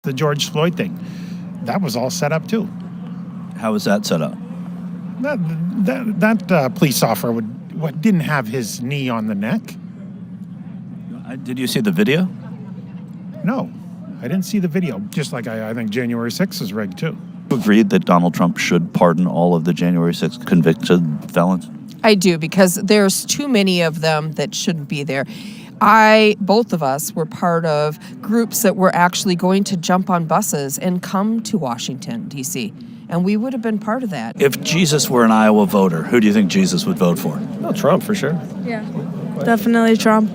The George Floyd thing, that was all set up too. How was that set up? That police officer didn't have his knee on the neck. Did you see the video? No, I didn't see the video. Just like I think January 6th is rigged too. You agreed that Donald Trump should pardon all of the January 6th convicted felons? I do, because there's too many of them that shouldn't be there. Both of us were part of groups that were actually going to jump on buses and come to Washington, D.C., and we would have been part of that. If Jesus were an Iowa voter, who do you think Jesus would vote for? Oh, Trump, for sure. Yeah, definitely Trump.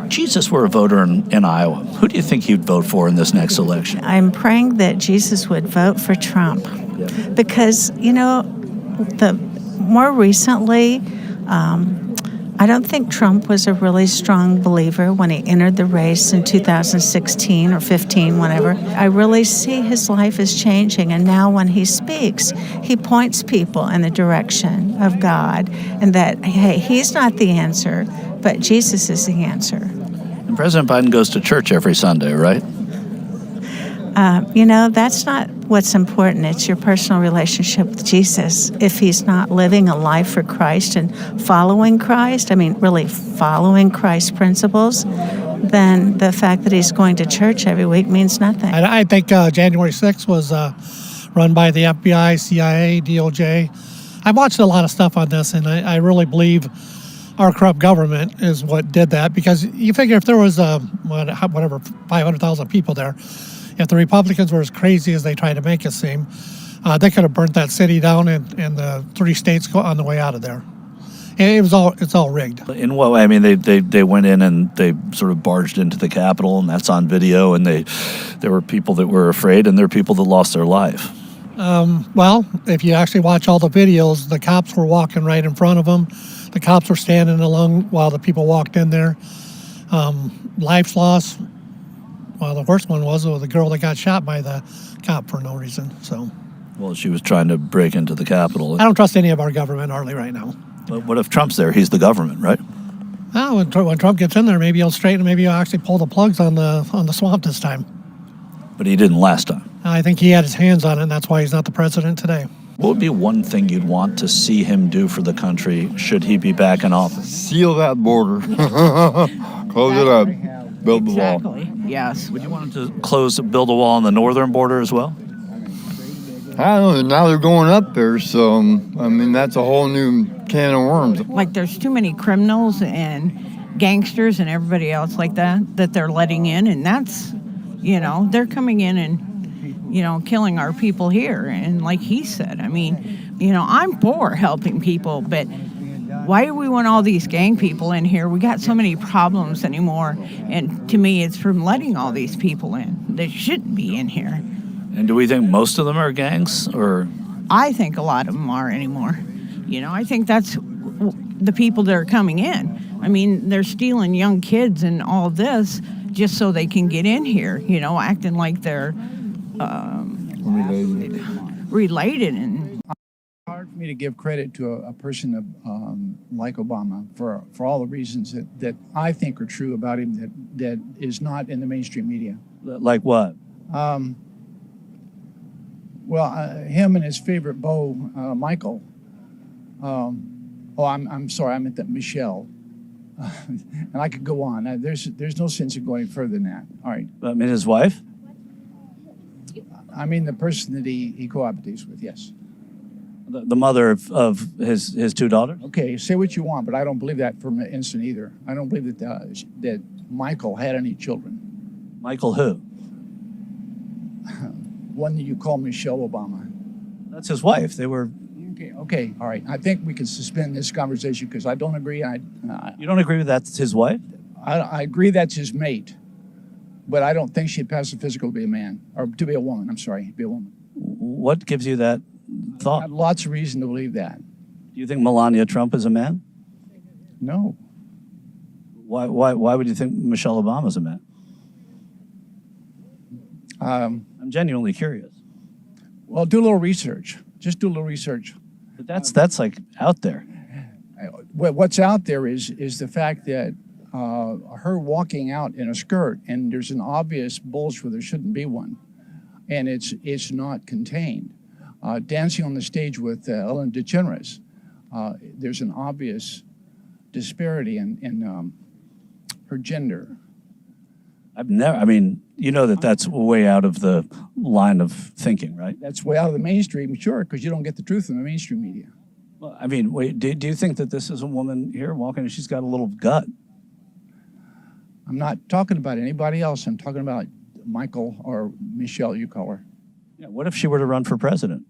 If Jesus were a voter in Iowa, who do you think he'd vote for in this next election? I'm praying that Jesus would vote for Trump because, more recently, I don't think Trump was a really strong believer when he entered the race in 2016 or 15, whenever. I really see his life is changing, and now when he speaks, he points people in the direction of God, and that, hey, he's not the answer, but Jesus is the answer. And President Biden goes to church every Sunday, right? That's not what's important. It's your personal relationship with Jesus. If he's not living a life for Christ and following Christ, really following Christ's principles, then the fact that he's going to church every week means nothing. I think January 6th was run by the FBI, CIA, DOJ. I've watched a lot of stuff on this, and I really believe our corrupt government is what did that, because you figure if there was, 500,000 people there, if the Republicans were as crazy as they tried to make it seem, they could have burnt that city down and the 3 states on the way out of there. It's all rigged. In what way? I mean, they went in and they sort of barged into the Capitol, and that's on video, and there were people that were afraid, and there were people that lost their life. Well, if you actually watch all the videos, the cops were walking right in front of them. The cops were standing along while the people walked in there. Lives lost. Well, the worst one was the girl that got shot by the cop for no reason. So, well, she was trying to break into the Capitol. I don't trust any of our government hardly right now. But what if Trump's there? He's the government, right? Oh, when Trump gets in there, maybe he'll straighten. Maybe he'll actually pull the plugs on the swamp this time. But he didn't last time. I think he had his hands on it, and that's why he's not the president today. What would be one thing you'd want to see him do for the country should he be back in office? Seal that border. Close it up. Build the wall. Exactly. Yes. Would you want him to build a wall on the northern border as well? I don't know. Now they're going up there, so that's a whole new can of worms. Like there's too many criminals and gangsters and everybody else like that they're letting in, and that's, they're coming in and, killing our people here. And like he said, I'm for helping people, but why do we want all these gang people in here? We got so many problems anymore. And to me, it's from letting all these people in that shouldn't be in here. And do we think most of them are gangs, or? I think a lot of them are anymore. I think that's the people that are coming in. They're stealing young kids and all this just so they can get in here, acting like they're related. And hard for me to give credit to a person like Obama for all the reasons that I think are true about him that is not in the mainstream media. Like what? Him and his favorite beau, Michael. I'm sorry, I meant that Michelle. And I could go on. There's no sense in going further than that. All right. His wife? The person that he cohabitates with, yes. The mother of his 2 daughters? Okay, say what you want, but I don't believe that for an instant either. I don't believe that Michael had any children. Michael who? One that you call Michelle Obama. That's his wife. They were... Okay, all right. I think we can suspend this conversation because I don't agree. You don't agree with that's his wife? I agree that's his mate, but I don't think she'd pass the physical to be a man, or to be a woman. I'm sorry, be a woman. What gives you that thought? I have lots of reason to believe that. Do you think Melania Trump is a man? No. Why would you think Michelle Obama's a man? I'm genuinely curious. Well, do a little research. Just do a little research. But that's like out there. What's out there is the fact that her walking out in a skirt, and there's an obvious bulge where there shouldn't be one. and it's not contained. Dancing on the stage with Ellen DeGeneres, there's an obvious disparity in her gender. I've never. I mean, you know that's way out of the line of thinking, right? That's way out of the mainstream, sure, because you don't get the truth in the mainstream media. Well, I mean, wait. Do you think that this is a woman here walking and she's got a little gut? I'm not talking about anybody else. I'm talking about Michael or Michelle, you call her. Yeah. What if she were to run for president?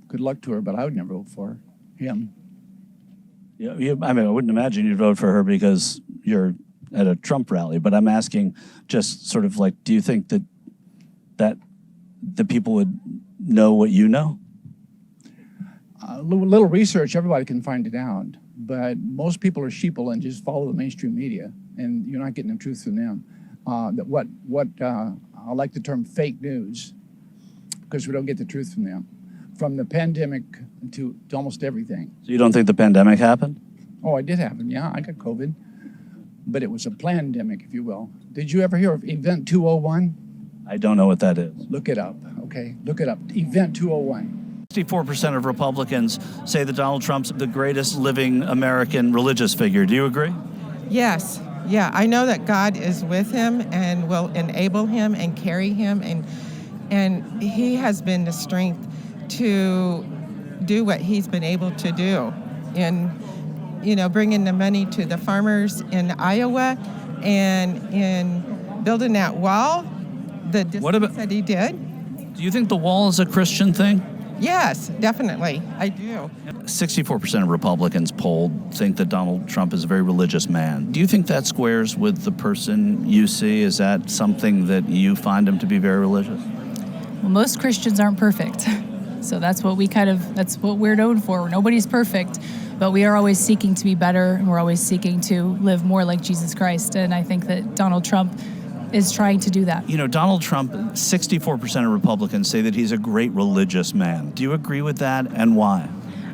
Good luck to her, but I would never vote for him. Yeah. I mean, I wouldn't imagine you'd vote for her because you're at a Trump rally. But I'm asking, just sort of like, do you think that the people would know what you know? Little research, everybody can find it out. But most people are sheeple and just follow the mainstream media, and you're not getting the truth from them. I like the term fake news, because we don't get the truth from them. From the pandemic to almost everything. So you don't think the pandemic happened? Oh, it did happen, yeah. I got COVID. But it was a plandemic, if you will. Did you ever hear of Event 201? I don't know what that is. Look it up, okay? Look it up. Event 201. 64% of Republicans say that Donald Trump's the greatest living American religious figure. Do you agree? Yes. Yeah, I know that God is with him and will enable him and carry him, and he has been the strength to do what he's been able to do in, bringing the money to the farmers in Iowa and in building that wall, the distance that he did. Do you think the wall is a Christian thing? Yes, definitely. I do. 64% of Republicans polled think that Donald Trump is a very religious man. Do you think that squares with the person you see? Is that something that you find him to be very religious? Well, most Christians aren't perfect. So that's what that's what we're known for. Nobody's perfect, but we are always seeking to be better, and we're always seeking to live more like Jesus Christ. And I think that Donald Trump is trying to do that. Donald Trump, 64% of Republicans say that he's a great religious man. Do you agree with that, and why?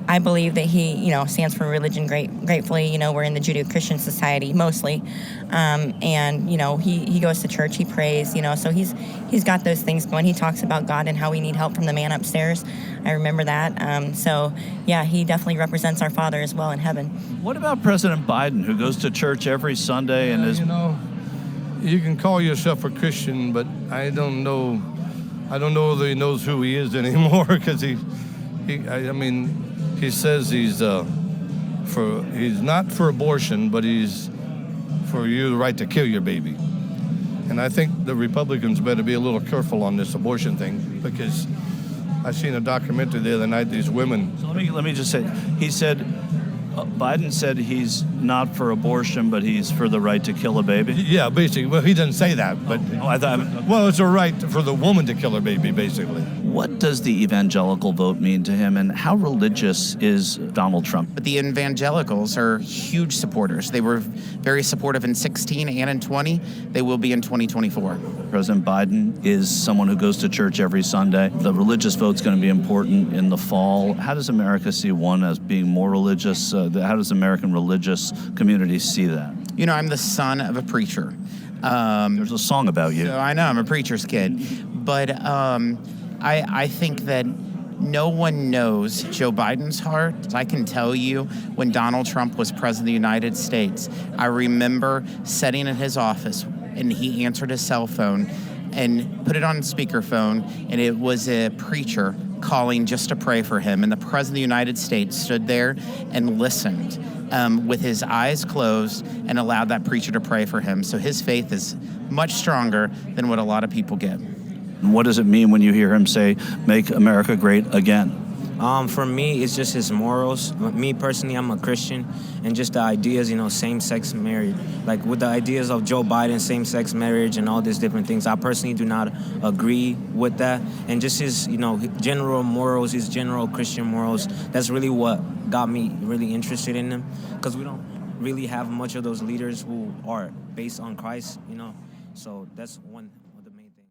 I believe that he, stands for religion gratefully. We're in the Judeo-Christian society mostly. And, he goes to church, he prays, so he's got those things going. He talks about God and how we need help from the man upstairs. I remember that. So, yeah, he definitely represents our Father as well in heaven. What about President Biden, who goes to church every Sunday and is... You can call yourself a Christian, but I don't know whether he knows who he is anymore, because he says he's not for abortion, but he's for you the right to kill your baby. And I think the Republicans better be a little careful on this abortion thing, because I seen a documentary the other night, these women. So let me just say, Biden said he's not for abortion, but he's for the right to kill a baby? Yeah, basically. Well, he didn't say that, but... Well, it's a right for the woman to kill her baby, basically. What does the evangelical vote mean to him, and how religious is Donald Trump? But the evangelicals are huge supporters. They were very supportive in 16 and in 20. They will be in 2024. President Biden is someone who goes to church every Sunday. The religious vote's going to be important in the fall. How does America see one as being more religious? How does American religious community see that? I'm the son of a preacher. There's a song about you. So I know, I'm a preacher's kid. But I think that no one knows Joe Biden's heart. I can tell you, when Donald Trump was president of the United States, I remember sitting in his office, and he answered his cell phone and put it on speakerphone, and it was a preacher calling just to pray for him. And the president of the United States stood there and listened with his eyes closed and allowed that preacher to pray for him. So his faith is much stronger than what a lot of people get. What does it mean when you hear him say, "Make America Great Again"? For me, it's just his morals. Me personally, I'm a Christian, and just the ideas, same-sex marriage. Like with the ideas of Joe Biden, same-sex marriage and all these different things, I personally do not agree with that. And just his, general morals, his general Christian morals, that's really what got me really interested in him, because we don't really have much of those leaders who are based on Christ, So that's one of the main things.